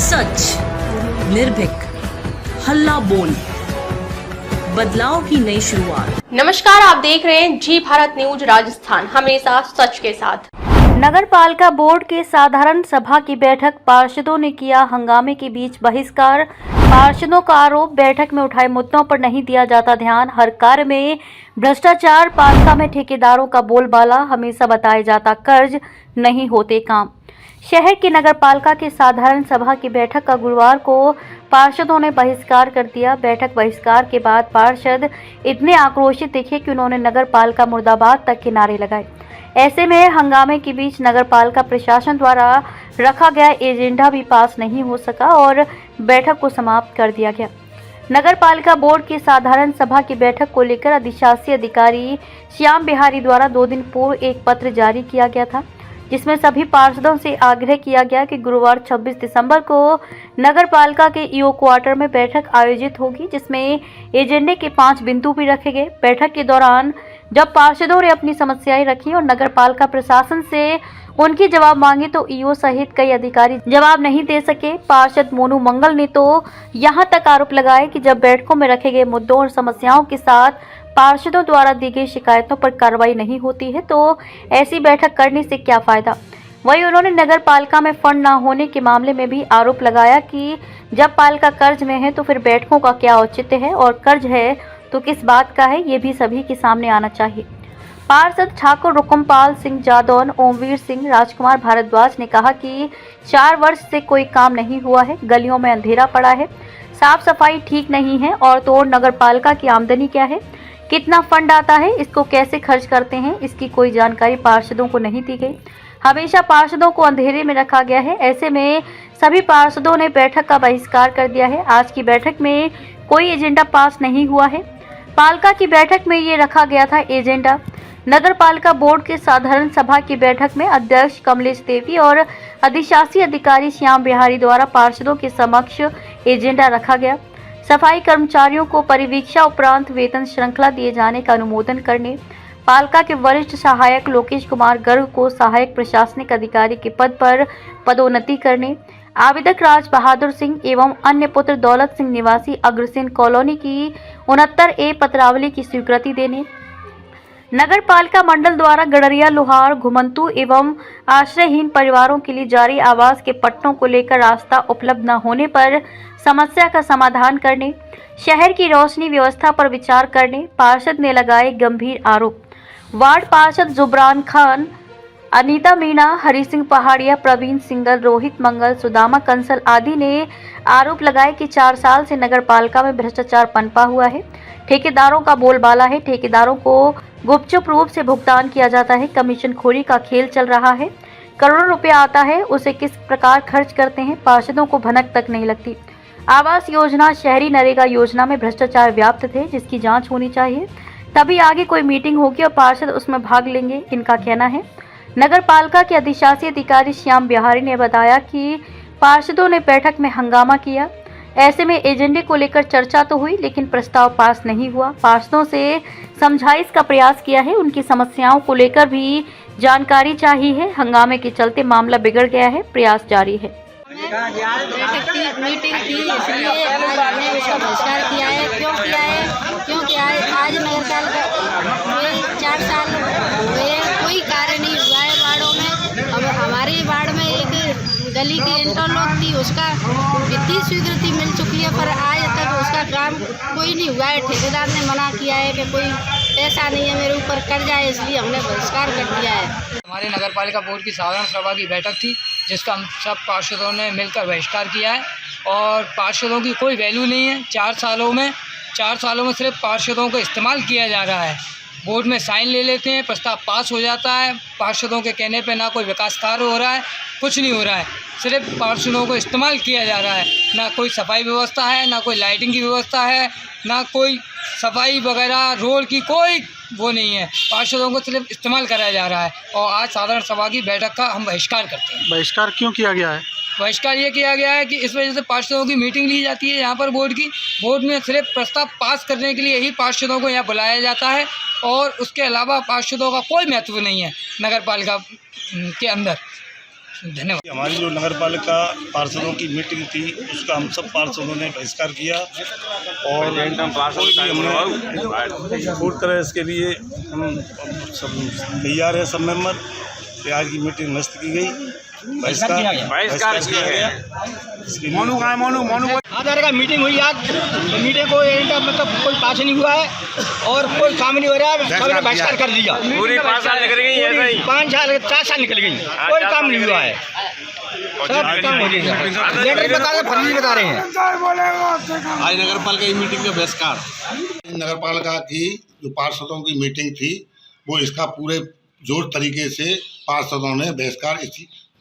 सच, निर्भीक, हल्ला बोल, बदलाव की नई शुरुआत। नमस्कार, आप देख रहे हैं जी भारत न्यूज राजस्थान, हमेशा सच के साथ। नगर पालिका बोर्ड के साधारण सभा की बैठक, पार्षदों ने किया हंगामे के बीच बहिष्कार। पार्षदों का आरोप, बैठक में उठाए मुद्दों पर नहीं दिया जाता ध्यान, हर कार्य में भ्रष्टाचार, पालिका में ठेकेदारों का बोलबाला, हमेशा बताया जाता कर्ज, नहीं होते काम। शहर की नगर पालिका के साधारण सभा की बैठक का गुरुवार को पार्षदों ने बहिष्कार कर दिया। बैठक बहिष्कार के बाद पार्षद इतने आक्रोशित दिखे कि उन्होंने नगर पालिका मुर्दाबाद तक के नारे लगाए। ऐसे में हंगामे के बीच नगर पालिका प्रशासन द्वारा रखा गया एजेंडा भी पास नहीं हो सका और बैठक को समाप्त कर दिया गया। नगर पालिका बोर्ड की साधारण सभा की बैठक को लेकर अधिशासी अधिकारी श्याम बिहारी द्वारा 2 दिन पूर्व एक पत्र जारी किया गया था, जिसमें सभी पार्षदों से आग्रह किया गया कि गुरुवार 26 दिसंबर को नगर पालिका के ईओ क्वार्टर में बैठक आयोजित होगी, जिसमें एजेंडे के 5 बिंदु भी रखे गए। बैठक के दौरान जब पार्षदों ने अपनी समस्याएं रखी और नगर पालिका प्रशासन से उनकी जवाब मांगे तो ईओ सहित कई अधिकारी जवाब नहीं दे सके। पार्षद मोनू मंगल ने तो यहां तक आरोप लगाए कि जब बैठकों में रखे गए मुद्दों और समस्याओं के साथ पार्षदों द्वारा दी गई शिकायतों पर कार्रवाई नहीं होती है तो ऐसी बैठक करने से क्या फायदा। वहीं उन्होंने नगर पालिका में फंड न होने के मामले में भी आरोप लगाया कि जब पालिका कर्ज में है तो फिर बैठकों का क्या औचित्य है, और कर्ज है तो किस बात का है, ये भी सभी के सामने आना चाहिए। पार्षद ठाकुर रुकमपाल सिंह जादौन, ओमवीर सिंह, राजकुमार भारद्वाज ने कहा कि 4 वर्ष से कोई काम नहीं हुआ है, गलियों में अंधेरा पड़ा है, साफ सफाई ठीक नहीं है, और तो और नगर पालिका की आमदनी क्या है, कितना फंड आता है, इसको कैसे खर्च करते हैं, इसकी कोई जानकारी पार्षदों को नहीं दी गई। हमेशा पार्षदों को अंधेरे में रखा गया है। ऐसे में सभी पार्षदों ने बैठक का बहिष्कार कर दिया है। आज की बैठक में कोई एजेंडा पास नहीं हुआ है। पालिका की बैठक में ये रखा गया था एजेंडा। नगर पालिका बोर्ड के साधारण सभा की बैठक में अध्यक्ष कमलेश देवी और अधिशासी अधिकारी श्याम बिहारी द्वारा पार्षदों के समक्ष एजेंडा रखा गया। सफाई कर्मचारियों को परिवीक्षा उपरांत वेतन श्रृंखला दिए जाने का अनुमोदन करने, पालिका के वरिष्ठ सहायक लोकेश कुमार गर्ग को सहायक प्रशासनिक अधिकारी के पद पर पदोन्नति करने, आवेदक राज बहादुर सिंह एवं अन्य पुत्र दौलत सिंह निवासी अग्रसेन कॉलोनी की 69A पत्रावली की स्वीकृति देने, नगर पालिका मंडल द्वारा गडरिया, लोहार, घुमंतू एवं आश्रयहीन परिवारों के लिए जारी आवास के पट्टों को लेकर रास्ता उपलब्ध न होने पर समस्या का समाधान करने, शहर की रोशनी व्यवस्था पर विचार करने। पार्षद ने लगाए गंभीर आरोप। वार्ड पार्षद जुबरान खान, अनीता मीणा, हरि सिंह पहाड़िया, प्रवीण सिंगल, रोहित मंगल, सुदामा कंसल आदि ने आरोप लगाए कि 4 साल से नगर पालिका में भ्रष्टाचार पनपा हुआ है, ठेकेदारों का बोलबाला है, ठेकेदारों को गुपचुप रूप से भुगतान किया जाता है, कमीशन खोरी का खेल चल रहा है, करोड़ों रुपया आता है, उसे किस प्रकार खर्च करते हैं, पार्षदों को भनक तक नहीं लगती। आवास योजना, शहरी नरेगा योजना में भ्रष्टाचार व्याप्त थे, जिसकी जांच होनी चाहिए, तभी आगे कोई मीटिंग होगी और पार्षद उसमें भाग लेंगे, इनका कहना है। नगर पालिका के अधिशासी अधिकारी श्याम बिहारी ने बताया कि पार्षदों ने बैठक में हंगामा किया। ऐसे में एजेंडे को लेकर चर्चा तो हुई, लेकिन प्रस्ताव पास नहीं हुआ। पार्षदों से समझाइश का प्रयास किया है, उनकी समस्याओं को लेकर भी जानकारी चाहिए है। हंगामे के चलते मामला बिगड़ गया है, प्रयास जारी है। मीटिंग थी, इसलिए हमने उसका बहिष्कार किया है। क्यों किया है? क्योंकि आज नगर पालिका में 4 साल हुए, कोई कार्य नहीं हुआ है वार्डों में। अब हमारे वार्ड में एक गली की इंटरलॉक थी, उसका वित्तीय स्वीकृति मिल चुकी है, पर आज तक उसका काम कोई नहीं हुआ है। ठेकेदार ने मना किया है कि कोई पैसा नहीं है, मेरे ऊपर कर्जा है, इसलिए हमने बहिष्कार कर दिया है। हमारे नगर पालिका बोर्ड की साधारण सभा की बैठक थी, जिसका हम सब पार्षदों ने मिलकर बहिष्कार किया है। और पार्षदों की कोई वैल्यू नहीं है। 4 सालों में सिर्फ पार्षदों को इस्तेमाल किया जा रहा है। बोर्ड में साइन ले लेते हैं, प्रस्ताव पास हो जाता है, पार्षदों के कहने पे ना कोई विकास कार्य हो रहा है, कुछ नहीं हो रहा है, सिर्फ पार्षदों को इस्तेमाल किया जा रहा है। ना कोई सफाई व्यवस्था है, ना कोई लाइटिंग की व्यवस्था है, ना कोई सफाई वगैरह रोड की कोई वो नहीं है। पार्षदों को सिर्फ इस्तेमाल कराया जा रहा है। और आज साधारण सभा की बैठक का हम बहिष्कार करते हैं। बहिष्कार क्यों किया गया है? बहिष्कार ये किया गया है कि इस वजह से पार्षदों की मीटिंग ली जाती है यहाँ पर बोर्ड में सिर्फ प्रस्ताव पास करने के लिए ही पार्षदों को यहाँ बुलाया जाता है, और उसके अलावा पार्षदों का कोई महत्व नहीं है नगर पालिका के अंदर। धन्यवाद। हमारी जो नगर पालिका पार्षदों की मीटिंग थी उसका हम सब पार्षदों ने बहिष्कार किया और कोई भी हमने पूरी तरह इसके लिए हम सब तैयार है। सब मेंबर आज की मीटिंग नष्ट की गई, बहिष्कार किया गया। आधार का मीटिंग हुई आज, तो मीटिंग को मतलब कोई पास नहीं हुआ है और कोई काम नहीं हो रहा है, सबने बहिष्कार कर दिया। पूरी 5 साल निकल गई है, 4 साल निकल गई, कोई काम नहीं हुआ है, सब काम हो गया। लेटर बता रहे, फर्जी बता रहे हैं। आज नगर पालिका की मीटिंग का बहिष्कार। नगर पालिका की जो पार्षदों की मीटिंग थी वो इसका पूरे जोर तरीके से पार्षदों ने बहिष्कार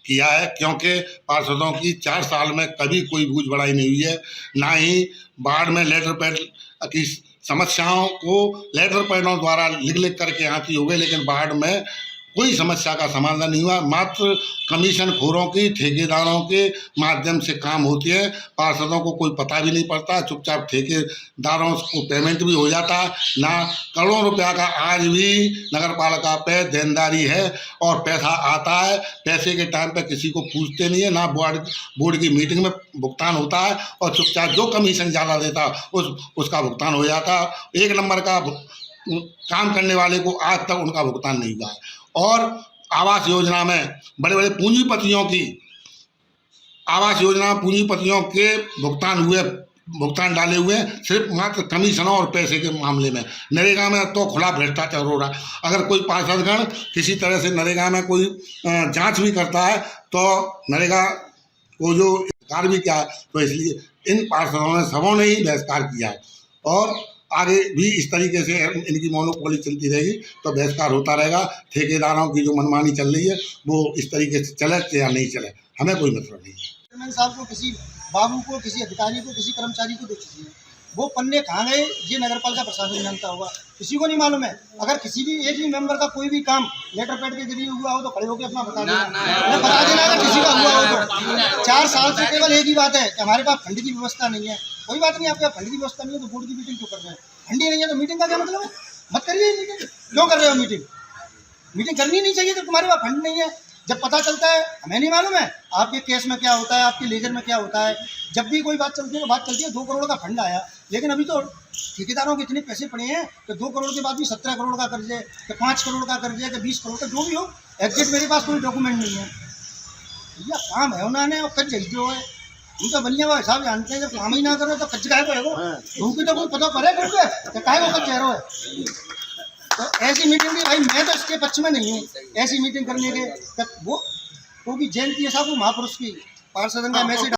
किया है, क्योंकि पार्षदों की 4 साल में कभी कोई बूझ बढ़ाई नहीं हुई है। ना ही बाढ़ में लेटर पैड की समस्याओं को लेटर पैडों द्वारा लिख करके आती हो गई, लेकिन बाढ़ में कोई समस्या का समाधान नहीं हुआ। मात्र कमीशन खोरों की, ठेकेदारों के माध्यम से काम होती है। पार्षदों को कोई पता भी नहीं पड़ता, चुपचाप ठेकेदारों को पेमेंट भी हो जाता ना। करोड़ों रुपया का आज भी नगर पालिका पे देनदारी है और पैसा आता है, पैसे के टाइम पे किसी को पूछते नहीं है ना। बोर्ड की मीटिंग में भुगतान होता है और चुपचाप जो कमीशन ज़्यादा देता उसका भुगतान हो जाता। 1 नंबर का काम करने वाले को आज तक उनका भुगतान नहीं हुआ है। और आवास योजना में बड़े बड़े पूंजीपतियों की आवास योजना पूंजीपतियों के भुगतान डाले हुए हैं, सिर्फ मात्र कमीशनों और पैसे के मामले में। नरेगा में तो खुला भ्रष्टाचार हो रहा है। अगर कोई पार्षदगण किसी तरह से नरेगा में कोई जांच भी करता है तो नरेगा को जो कार्य भी किया है, तो इसलिए इन पार्षदों ने सबों ने ही बहिष्कार किया है। और आगे भी इस तरीके से इनकी मोनोपोली चलती रहेगी तो बहिष्कार होता रहेगा। ठेकेदारों की जो मनमानी चल रही है वो इस तरीके से चले या नहीं चले, हमें कोई मतलब नहीं है। चेयरमैन साहब को, किसी बाबू को, किसी अधिकारी को, किसी कर्मचारी को दो, वो पन्ने कहाँ गए ये नगर पालिका प्रशासन जानता होगा, किसी को नहीं मालूम है। अगर किसी भी एक भी मेंबर का कोई भी काम लेटर पैड के जरिए हुआ हो तो खड़े होकर अपना बता देना अगर किसी का हुआ हो तो। 4 साल से केवल एक ही बात है कि हमारे पास फंड की व्यवस्था नहीं है। कोई बात नहीं, आपके फंड की व्यवस्था नहीं है तो बोर्ड की मीटिंग क्यों कर रहे हैं? फंड ही नहीं है तो मीटिंग का क्या मतलब है? मत करिए मीटिंग, क्यों कर रहे हो मीटिंग? मीटिंग करनी नहीं चाहिए जब तुम्हारे पास फंड नहीं है। जब पता चलता है, हमें नहीं मालूम है आपके केस में क्या होता है, आपके लेजर में क्या होता है। जब भी कोई बात चलती है तो बात चलती है 2 करोड़ का फंड आया, लेकिन अभी तो ठेकेदारों के इतने पैसे पड़े हैं कि 2 करोड़ के बाद भी 17 करोड़ का कर्ज है, कि 5 करोड़ का कर्ज है, कि 20 करोड़ का, जो भी हो। एग्जैक्ट मेरे पास कोई डॉक्यूमेंट नहीं है। भैया काम है उन्होंने और कर्ज जो है हम तो बनिया हुआ हिसाब जानते हैं। जब काम ही ना करो तो कर्ज काहे करेगो? धूपी तो कोई पता करे करके काहे को कर्ज चेहरो है। तो ऐसी मीटिंग की भाई मैं तो इसके पक्ष में नहीं हूँ। ऐसी मीटिंग करने के वो भी जयंती है साहब, वो महापुरुष की पार्षदों का मैसेज